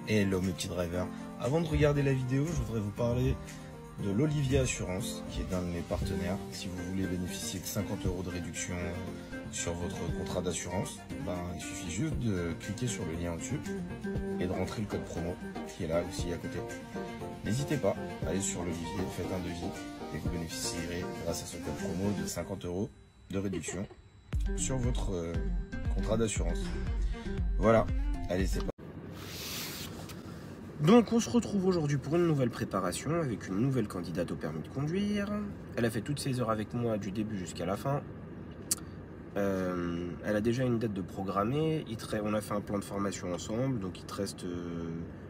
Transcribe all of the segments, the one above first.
Hello mes petits drivers. Avant de regarder la vidéo, je voudrais vous parler de l'Olivier Assurance, qui est un de mes partenaires. Si vous voulez bénéficier de 50 € de réduction sur votre contrat d'assurance, il suffit juste de cliquer sur le lien au-dessus et de rentrer le code promo qui est là aussi à côté. N'hésitez pas, allez sur l'Olivier, faites un devis et vous bénéficierez grâce à ce code promo de 50 € de réduction sur votre contrat d'assurance. Voilà, allez c'est parti. Donc on se retrouve aujourd'hui pour une nouvelle préparation avec une nouvelle candidate au permis de conduire. Elle a fait toutes ses heures avec moi du début jusqu'à la fin. Elle a déjà une date de programmer. On a fait un plan de formation ensemble, donc il te reste...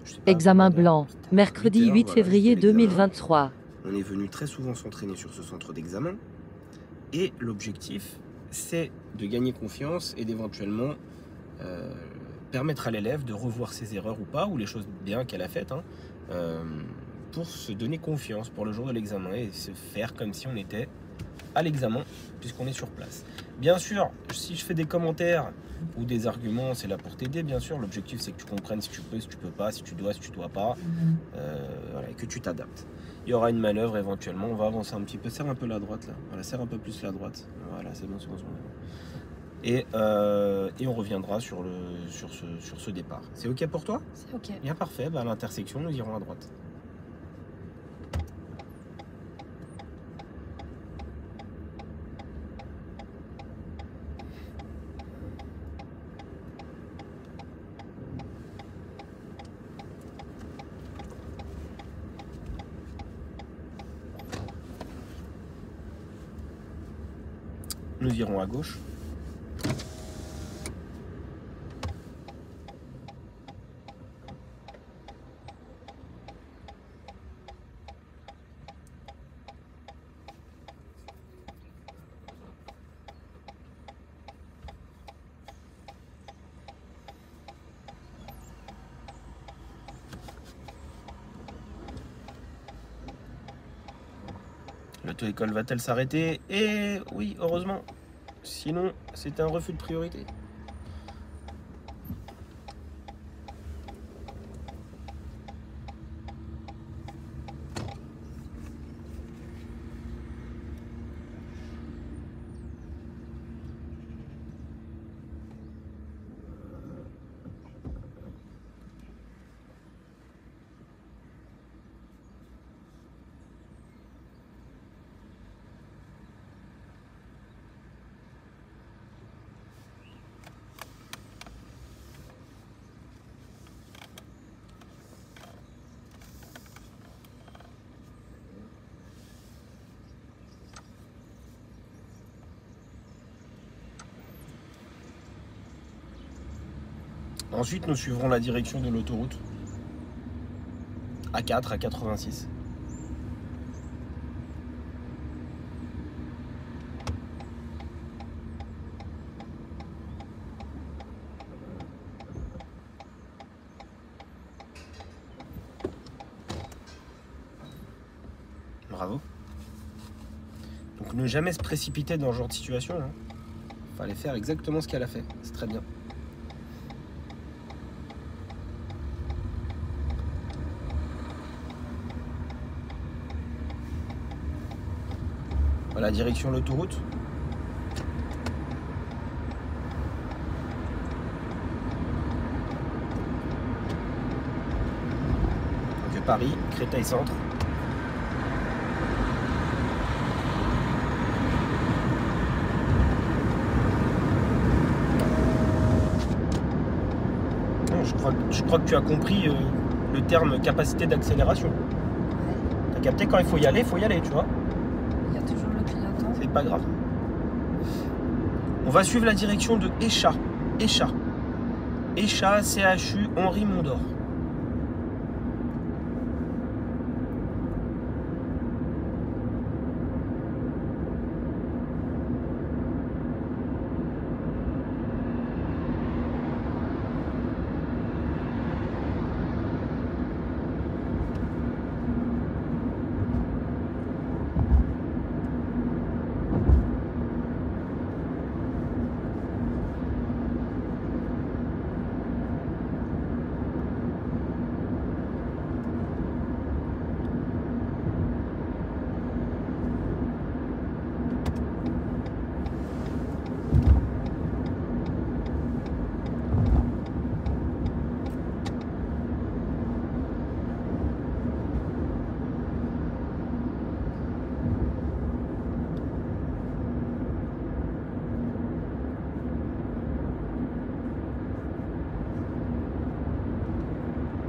je sais pas, examen blanc, mercredi 8 février 2023. On est venu très souvent s'entraîner sur ce centre d'examen. Et l'objectif, c'est de gagner confiance et d'éventuellement... permettre à l'élève de revoir ses erreurs ou pas, ou les choses bien qu'elle a faites, pour se donner confiance pour le jour de l'examen et se faire comme si on était à l'examen, puisqu'on est sur place. Bien sûr, si je fais des commentaires ou des arguments, c'est là pour t'aider, bien sûr. L'objectif, c'est que tu comprennes si tu peux, si tu peux pas, si tu dois pas, voilà, et que tu t'adaptes. Il y aura une manœuvre éventuellement, on va avancer un petit peu, serre un peu la droite là, voilà, serre un peu plus la droite, voilà, c'est bon, c'est bon, c'est bon. Et on reviendra sur ce départ. C'est ok pour toi? C'est ok. Bien parfait, à l'intersection, nous irons à droite. Nous irons à gauche. L'auto-école va-t-elle s'arrêter? Et oui, heureusement. Sinon, c'est un refus de priorité. Ensuite, nous suivrons la direction de l'autoroute A4 à 86. Bravo. Donc ne jamais se précipiter dans ce genre de situation. Fallait faire exactement ce qu'elle a fait. C'est très bien. Voilà, direction l'autoroute. Donc Paris, Créteil Centre. Je crois que tu as compris le terme capacité d'accélération. Tu as capté, quand il faut y aller, tu vois. Il y a toujours le clignotant. C'est pas grave. On va suivre la direction de Échat. Échat, CHU, Henri Mondor.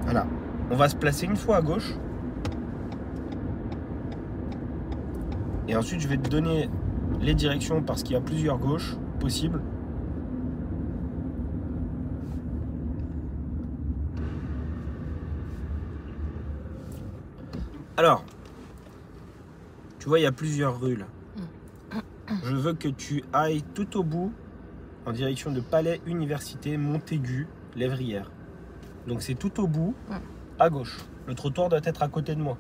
Voilà. On va se placer une fois à gauche. Et ensuite, je vais te donner les directions parce qu'il y a plusieurs gauches possibles. Alors, tu vois, il y a plusieurs rues là. Je veux que tu ailles tout au bout en direction de Palais Université Montaigu, Lévrière. Donc c'est tout au bout, à gauche. Le trottoir doit être à côté de moi.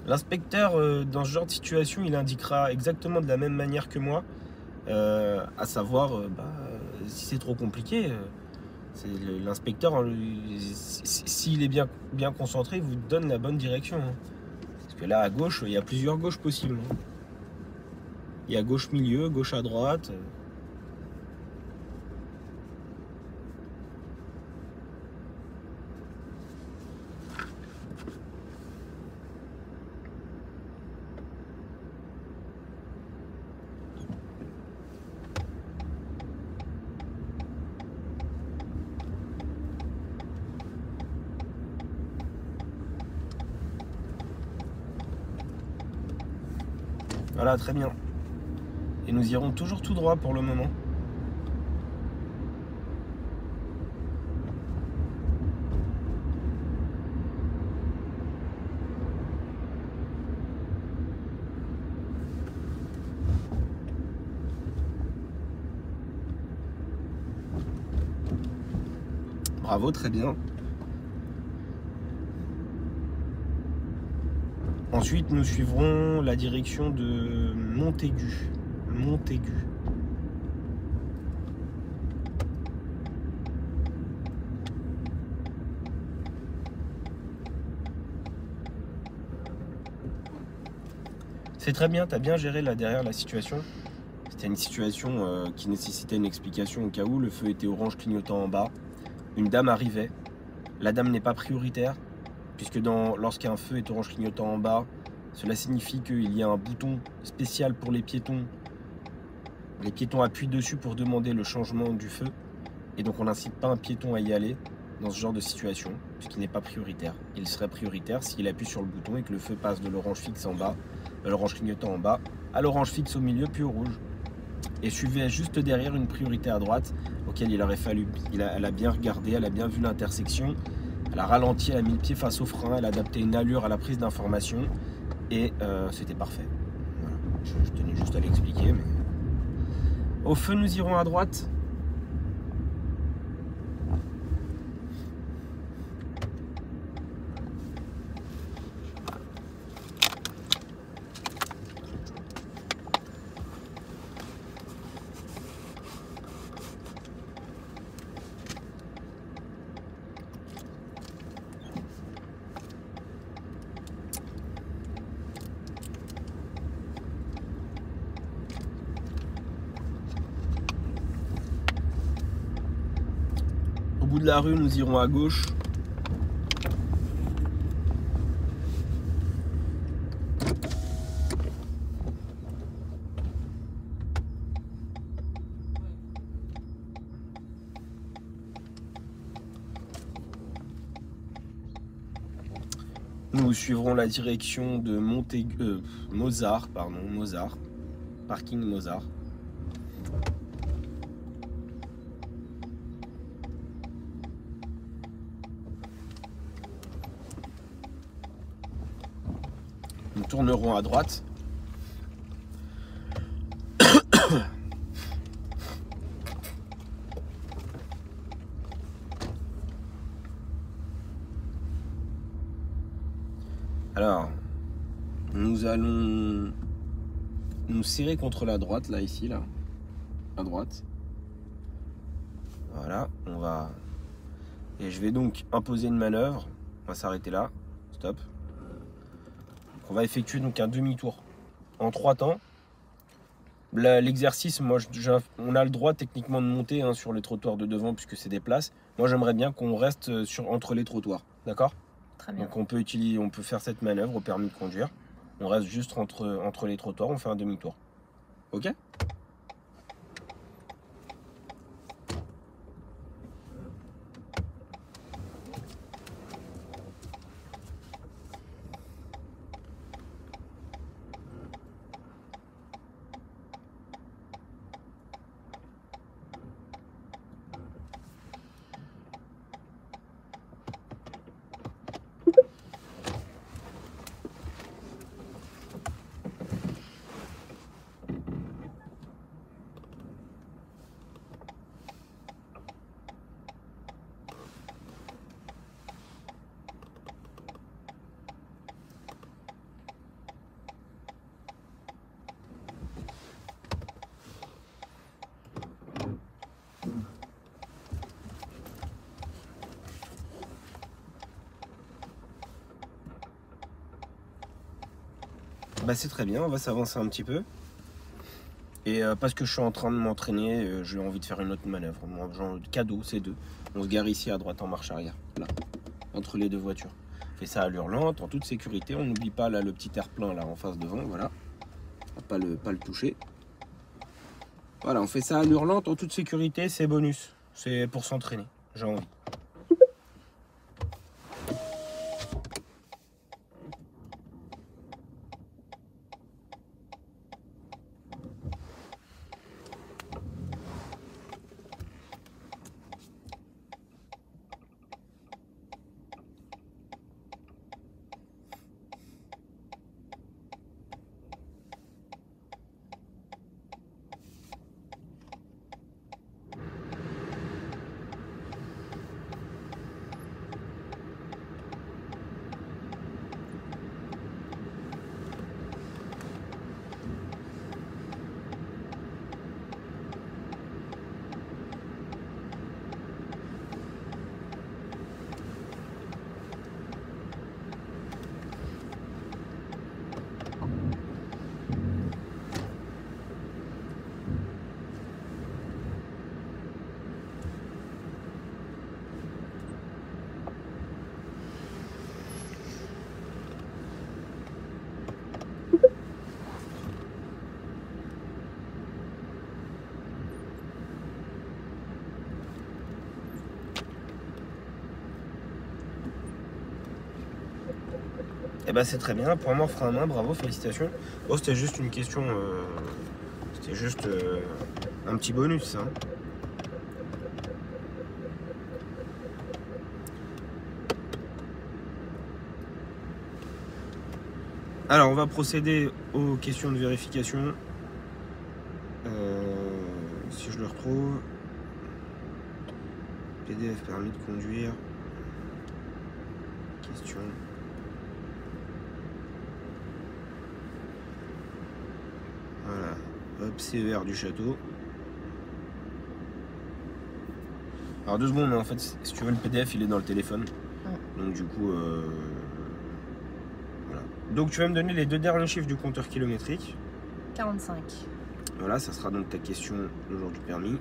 L'inspecteur, dans ce genre de situation, il indiquera exactement de la même manière que moi, à savoir, si c'est trop compliqué, l'inspecteur, s'il est bien concentré, vous donne la bonne direction. Hein. Parce que là, à gauche, il y a plusieurs gauches possibles. Hein. Il y a gauche milieu, gauche à droite. Voilà, très bien. Et nous irons toujours tout droit pour le moment. Bravo, très bien. Ensuite, nous suivrons la direction de Montaigu. Montaigu. C'est très bien, tu as bien géré là derrière la situation. C'était une situation qui nécessitait une explication au cas où. Le feu était orange clignotant en bas. Une dame arrivait. La dame n'est pas prioritaire, puisque lorsqu'un feu est orange clignotant en bas, cela signifie qu'il y a un bouton spécial pour les piétons. Les piétons appuient dessus pour demander le changement du feu. Et donc on n'incite pas un piéton à y aller dans ce genre de situation, puisqu'il n'est pas prioritaire. Il serait prioritaire s'il appuie sur le bouton et que le feu passe de l'orange fixe en bas, de l'orange clignotant en bas, à l'orange fixe au milieu, puis au rouge. Et suivait juste derrière une priorité à droite, auquel il aurait fallu. Elle a bien regardé, elle a bien vu l'intersection, elle a ralenti, elle a mis le pied face au frein, elle a adapté une allure à la prise d'information, et c'était parfait. Voilà. Je tenais juste à l'expliquer. Mais... Au feu, nous irons à droite. Au bout de la rue, nous irons à gauche. Nous suivrons la direction de Mozart, parking Mozart. Nous tournerons à droite. Alors, nous allons nous serrer contre la droite, là, ici, là, à droite. Voilà, on va... Et je vais donc imposer une manœuvre. On va s'arrêter là. Stop. Donc on va effectuer donc un demi-tour en 3 temps. L'exercice, moi, on a le droit techniquement de monter hein, sur les trottoirs de devant puisque c'est des places. Moi, j'aimerais bien qu'on reste entre les trottoirs. D'accord ? Très bien. Donc on peut faire cette manœuvre au permis de conduire. On reste juste entre les trottoirs, on fait un demi-tour. Ok ? Bah c'est très bien, on va s'avancer un petit peu. Et parce que je suis en train de m'entraîner, j'ai envie de faire une autre manœuvre. Moi, genre cadeau, c'est deux. On se gare ici à droite en marche arrière. Là, entre les deux voitures. On fait ça à allure lente, en toute sécurité. On n'oublie pas là le petit air-plein là en face devant, voilà. On va pas le toucher. Voilà, on fait ça à allure lente, en toute sécurité, c'est bonus. C'est pour s'entraîner, j'ai envie. Et bah c'est très bien, pour moi frein à main, bravo, félicitations. Oh c'était juste une question, c'était juste un petit bonus hein. Alors on va procéder aux questions de vérification. Si je le retrouve. PDF permis de conduire. Question. Voilà, hop, CER du château. Alors 2 secondes, mais en fait, si tu veux, le PDF, il est dans le téléphone. Donc du coup, voilà. Donc tu vas me donner les 2 derniers chiffres du compteur kilométrique. 45. Voilà, ça sera donc ta question le jour du permis.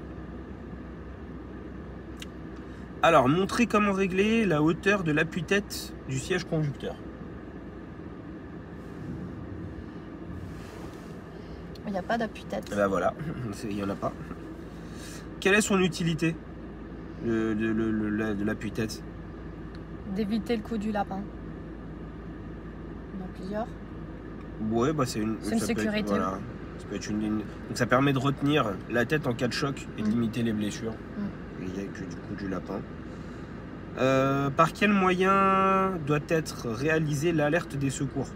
Alors, montrer comment régler la hauteur de l'appui-tête du siège conducteur. Il n'y a pas d'appui-tête. Ben voilà, il n'y en a pas. Quelle est son utilité de l'appui-tête? D'éviter le coup du lapin. Il y en a plusieurs. Ouais, bah c'est une sécurité. Voilà, ça peut être une ligne. Donc ça permet de retenir la tête en cas de choc et de limiter les blessures. Il n'y a que du coup du lapin. Par quel moyen doit être réalisée l'alerte des secours?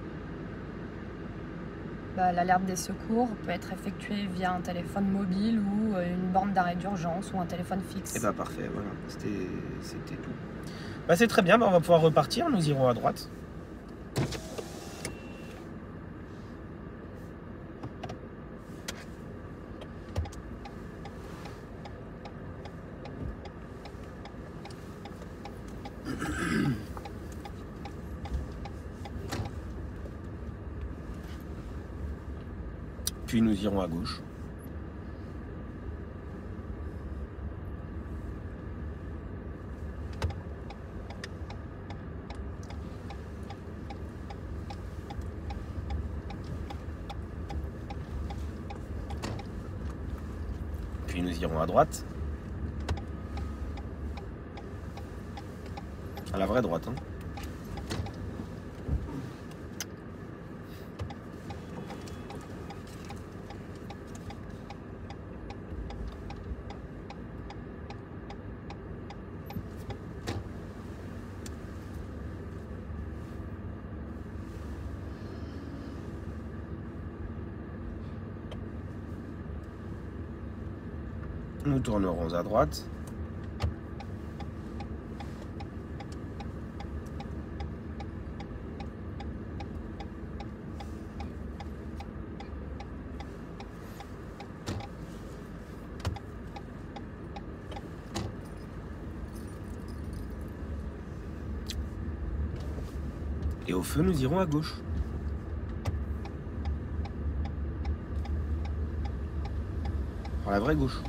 L'alerte des secours peut être effectuée via un téléphone mobile ou une borne d'arrêt d'urgence ou un téléphone fixe. Et bah parfait, voilà, c'était tout. Bah c'est très bien, bah on va pouvoir repartir, nous irons à droite. Puis nous irons à gauche. Puis nous irons à droite. À la vraie droite, hein. Nous tournerons à droite. Et au feu, nous irons à gauche. la vraie gauche.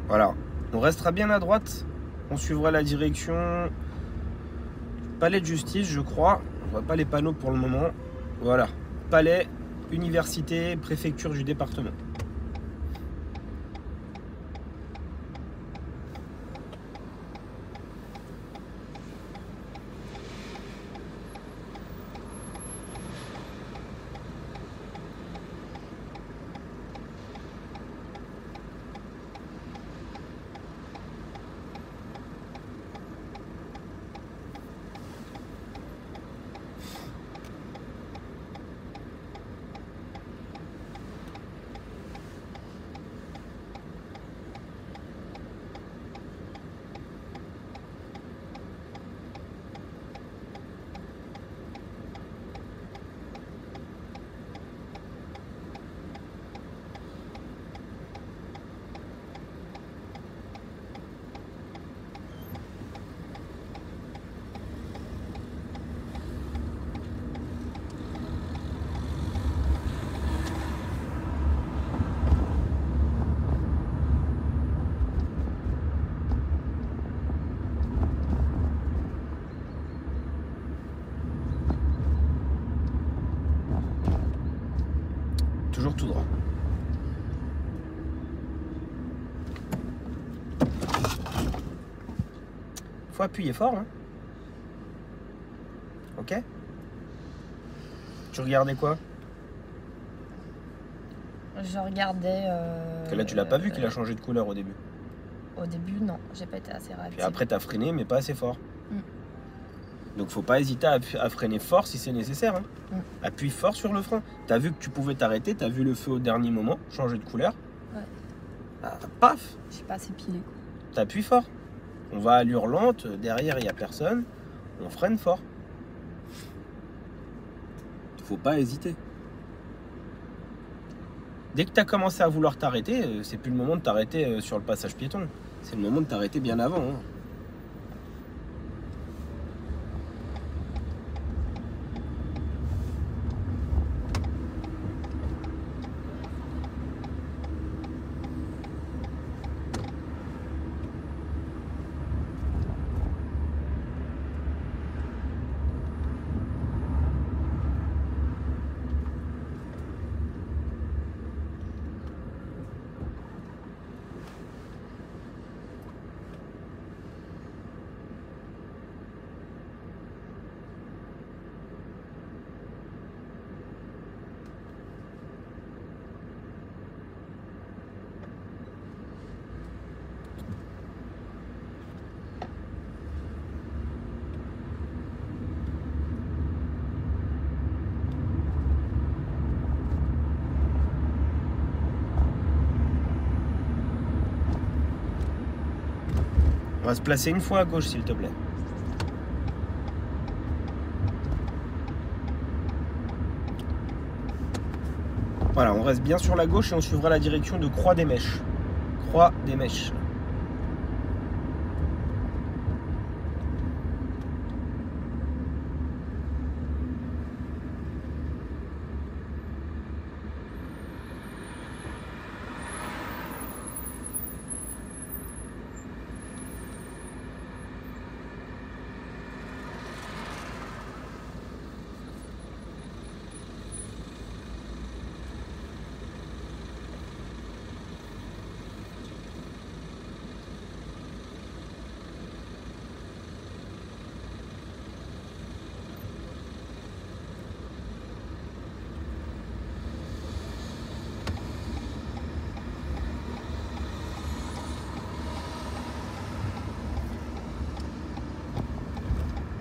Voilà, on restera bien à droite, on suivra la direction palais de justice, je crois. On voit pas les panneaux pour le moment. Voilà, palais, université, préfecture du département. Toujours tout droit. Faut appuyer fort, hein. Ok. Tu regardais quoi? Je regardais. Que là, tu l'as pas vu qu'il a changé de couleur au début. Au début, non, j'ai pas été assez rapide. Puis après, t'as freiné, mais pas assez fort. Mm. Donc, faut pas hésiter à freiner fort si c'est nécessaire. Hein. Appuie fort sur le frein. T'as vu que tu pouvais t'arrêter, t'as vu le feu au dernier moment, changer de couleur. Ouais. Ah, paf! Je suis pas assez pilé. T'appuies fort. On va à allure lente, derrière il n'y a personne, on freine fort. Faut pas hésiter. Dès que tu as commencé à vouloir t'arrêter, c'est plus le moment de t'arrêter sur le passage piéton. C'est le moment de t'arrêter bien avant. Hein. On va se placer une fois à gauche, s'il te plaît. Voilà, on reste bien sur la gauche et on suivra la direction de Croix des Mèches. Croix des Mèches.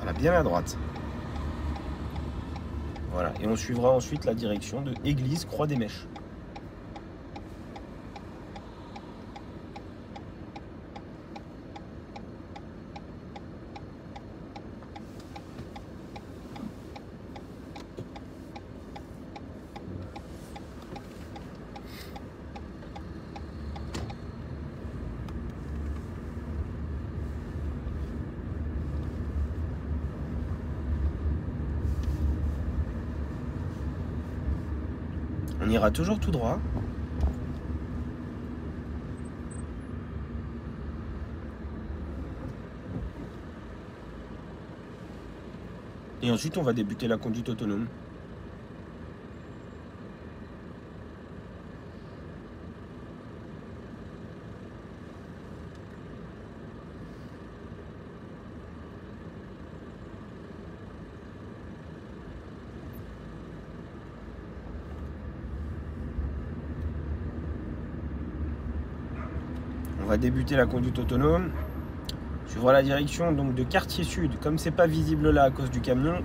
Voilà, bien à droite. Voilà, et on suivra ensuite la direction de Église Croix des Mèches. On ira toujours tout droit. Et ensuite, on va débuter la conduite autonome. On va débuter la conduite autonome. Suivra la direction donc de quartier sud. Comme c'est pas visible là à cause du camion,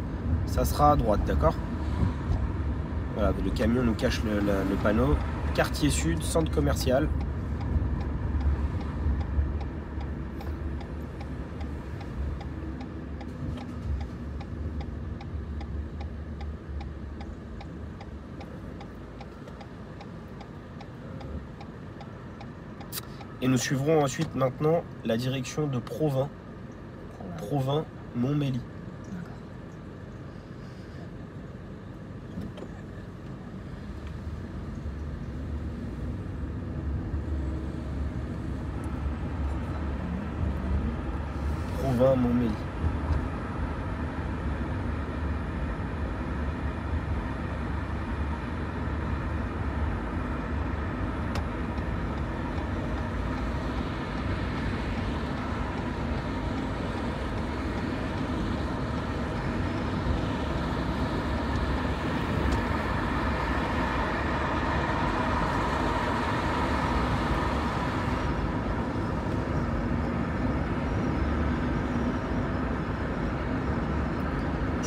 ça sera à droite, d'accord? Voilà, le camion nous cache le panneau. Quartier sud, centre commercial. Et nous suivrons ensuite maintenant la direction de Provins. Provins, Montmély. Provins, Montmély.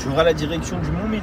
J'ouvre la direction du Montmély.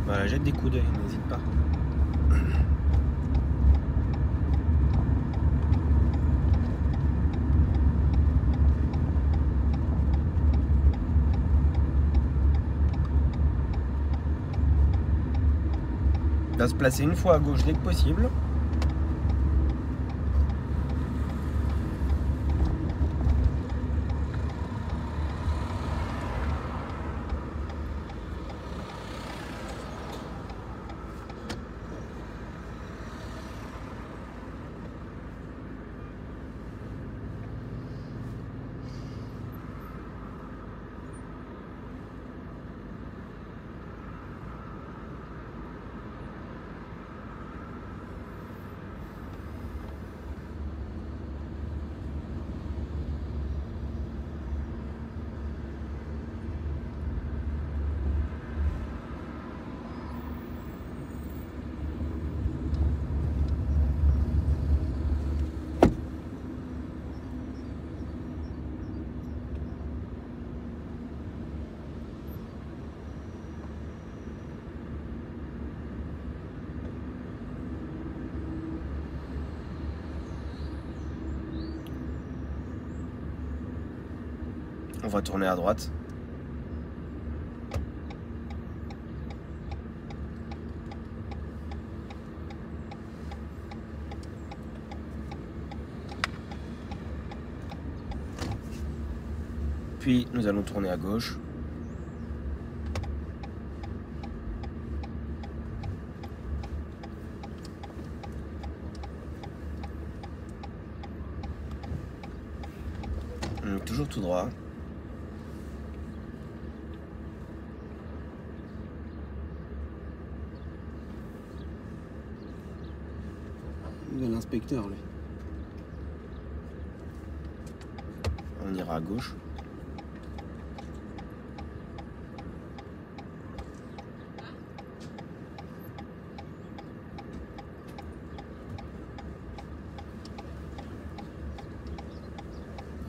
Voilà, jette des coups d'œil, n'hésite pas. Il va se placer une fois à gauche dès que possible. On va tourner à droite. Puis nous allons tourner à gauche. tout droit. L'inspecteur, lui. On ira à gauche.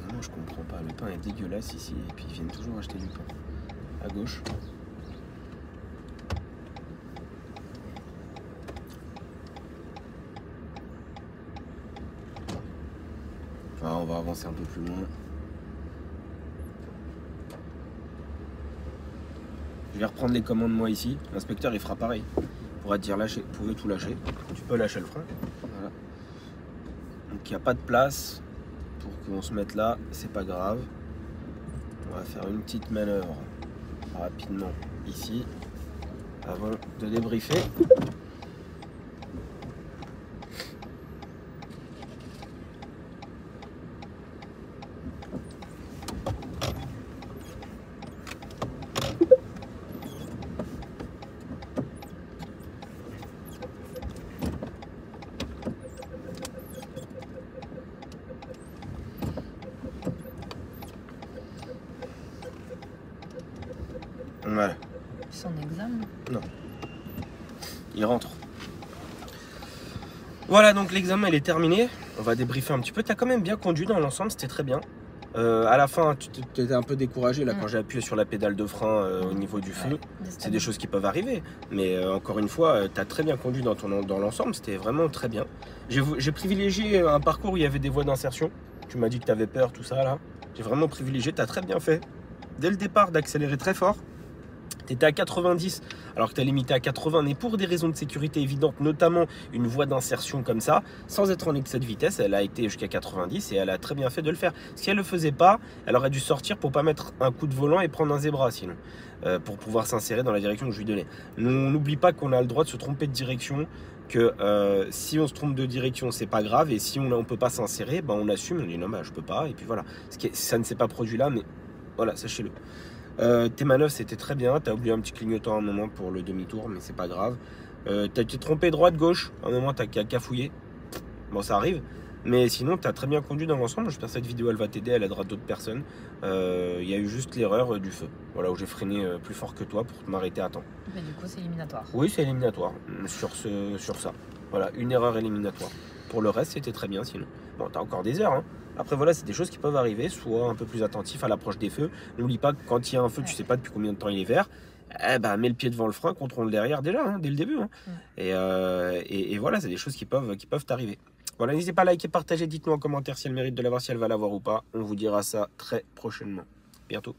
Vraiment, je comprends pas. Le pain est dégueulasse ici. Et puis ils viennent toujours acheter du pain. À gauche. Ah, on va avancer un peu plus loin. Je vais reprendre les commandes moi ici. L'inspecteur il fera pareil. Il pourra te dire lâcher, vous pouvez tout lâcher. Tu peux lâcher le frein. Voilà. Donc il n'y a pas de place pour qu'on se mette là, c'est pas grave. On va faire une petite manœuvre rapidement ici avant de débriefer. Voilà. Son examen. Non. Il rentre. Voilà, donc l'examen il est terminé. On va débriefer un petit peu. Tu as quand même bien conduit dans l'ensemble, c'était très bien. À la fin, tu étais un peu découragé là quand j'ai appuyé sur la pédale de frein au niveau du feu. C'est des choses qui peuvent arriver. Mais encore une fois, tu as très bien conduit dans l'ensemble. C'était vraiment très bien. J'ai privilégié un parcours où il y avait des voies d'insertion. Tu m'as dit que tu avais peur, tout ça là. J'ai vraiment privilégié. Tu as très bien fait. Dès le départ, d'accélérer très fort. Tu étais à 90 alors que tu es limité à 80, mais pour des raisons de sécurité évidentes, notamment une voie d'insertion comme ça, sans être en excès de vitesse, elle a été jusqu'à 90 et elle a très bien fait de le faire. Si elle ne le faisait pas, elle aurait dû sortir pour pas mettre un coup de volant et prendre un zébra sinon, pour pouvoir s'insérer dans la direction que je lui donnais. On n'oublie pas qu'on a le droit de se tromper de direction, que si on se trompe de direction, c'est pas grave, et si on ne peut pas s'insérer, ben on assume, on dit non, bah, je peux pas, et puis voilà. Ça ne s'est pas produit là, mais voilà, sachez-le. Tes manœuvres c'était très bien, tu as oublié un petit clignotant à un moment pour le demi-tour, mais c'est pas grave. Tu as été trompé droite-gauche, à un moment tu as cafouillé, bon ça arrive, mais sinon tu as très bien conduit dans l'ensemble. J'espère que cette vidéo elle va t'aider, elle aidera d'autres personnes. Il y a eu juste l'erreur du feu, voilà, où j'ai freiné plus fort que toi pour m'arrêter à temps. Mais du coup c'est éliminatoire. Oui, c'est éliminatoire sur ça, voilà, une erreur éliminatoire. Pour le reste c'était très bien sinon. Bon, tu as encore des heures hein. Après voilà, c'est des choses qui peuvent arriver, sois un peu plus attentif à l'approche des feux. N'oublie pas que quand il y a un feu, tu sais pas depuis combien de temps il est vert, eh ben, mets le pied devant le frein, contrôle derrière déjà, hein, dès le début. Hein. Et voilà, c'est des choses qui peuvent t'arriver. Voilà, n'hésitez pas à liker, partager, dites-nous en commentaire si elle mérite de l'avoir, si elle va l'avoir ou pas. On vous dira ça très prochainement. Bientôt.